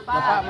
Bapak.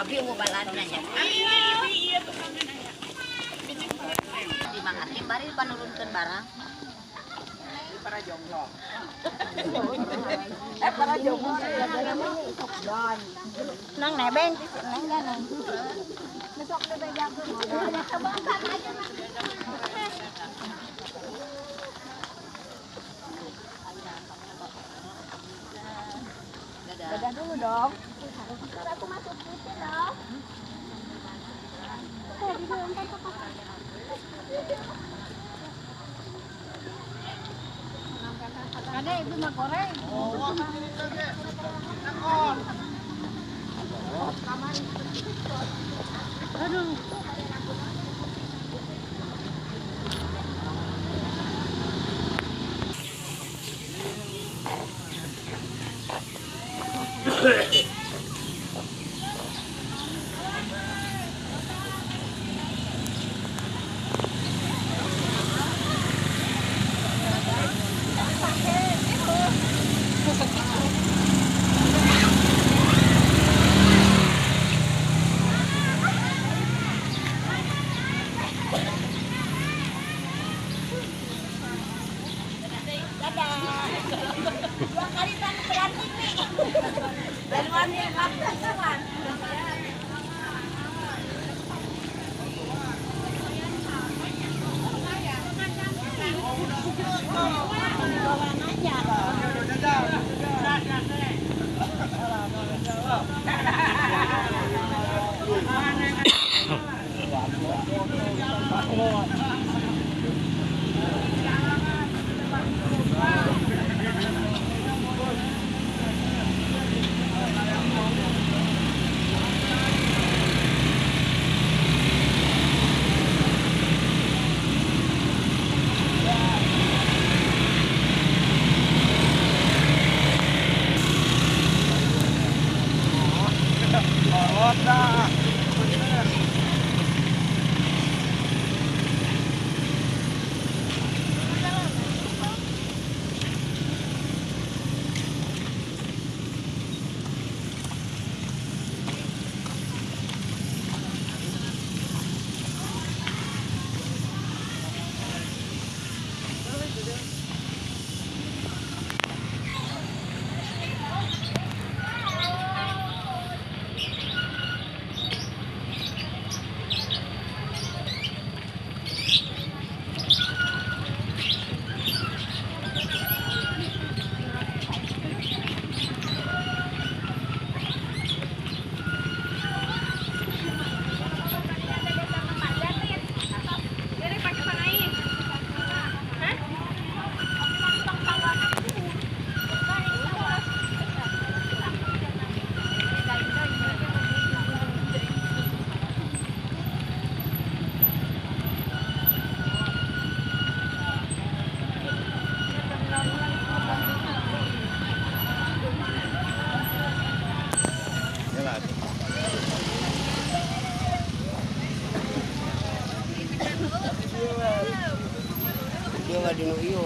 Abi mau balannya ya. Iya tukangan aya. Di mangarti bari panurunkeun barang. Para jomblo. Para jomblo ya dan Nang nebeng, nang ganang. besok deh jago. Ada kebanggaan aja mah. Dadah dulu dong. Aku masuk situ dong. Tadi dong kan ada itu mah goreng. Aduh. Dua kali tangan berarti nih. Dan warnanya kapten kan. Dia nggak di iyo.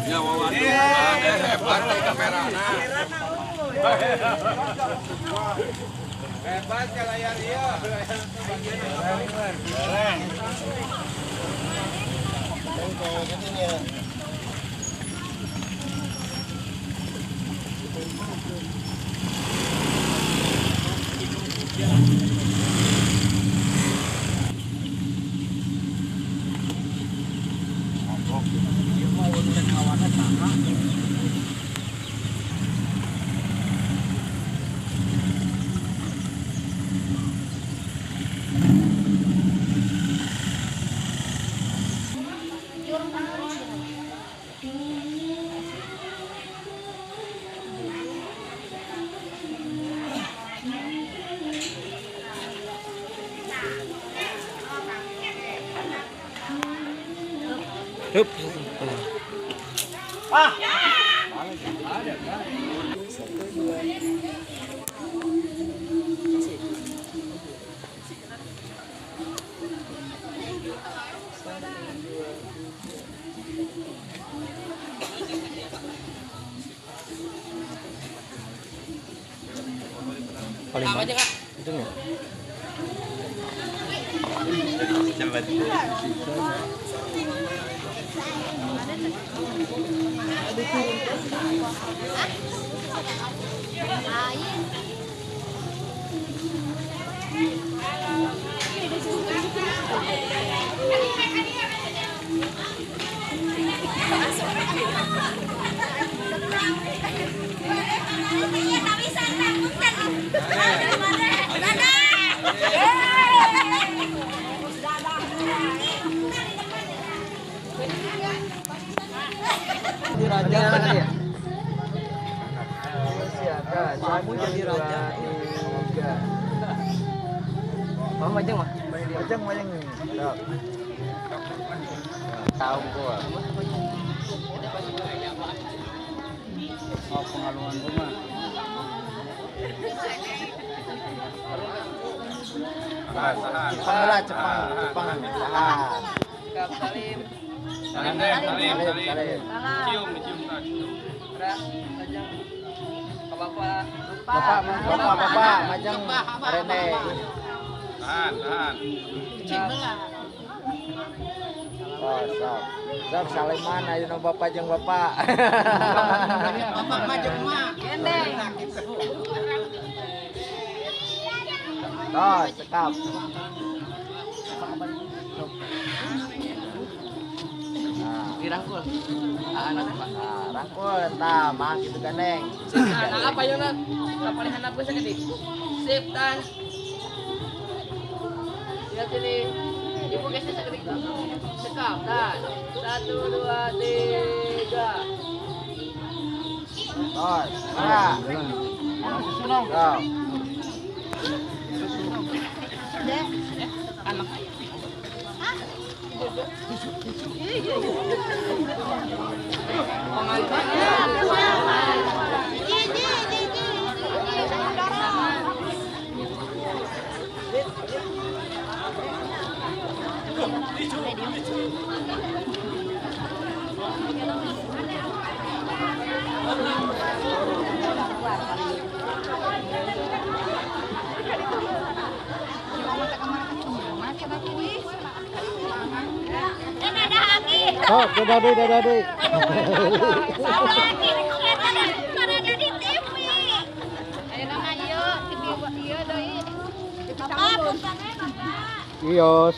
Ya wawan hebat nih kamera. Bebas ya layar iya. Hup. Paling aja kak. Itu ya. Raja mana ya? Siapa? Kamu jadi raja. Mau majang mah? Majang nih. Tahu gua. Oh, pengalungan rumah. Jepang. Tahan. Salim. Cium. Bapak, majang Rene. Tahan. Oh, sok Saliman ayo no bapak jeung bapak. Bapak majeng mah. Kendeng. Oh, sekap. Dirangkul. Anak Pak. Rangkul tah, mah gitu gandeng. Anak apa yo nak? Paling handap geus sakit. Sip tan. Lihat ini. Ibu geus sakit. Sekap tan. 1 2 3. Oh, mana? Sunong. Oh. Dek. Anak. Oh, dadah deh. Karena ada di TV. Ayo nama yuk, iya doi. Bapak. Ios.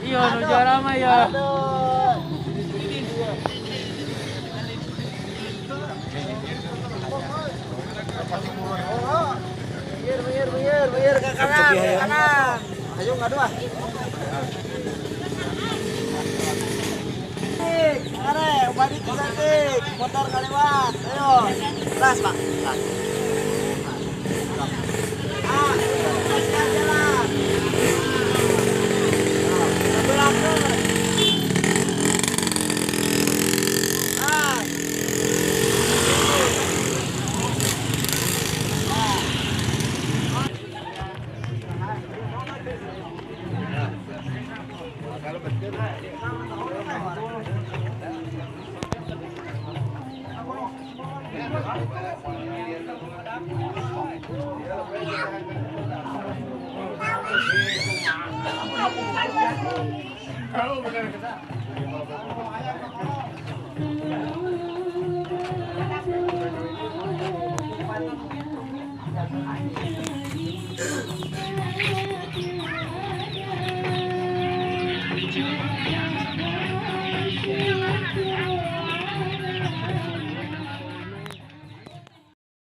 Iya, nu juara mah ya. Biar ke kanan. Ayo ngadu ah. Are, balik cantik. Motor kalewat. Ayo. Las, Pak. Las.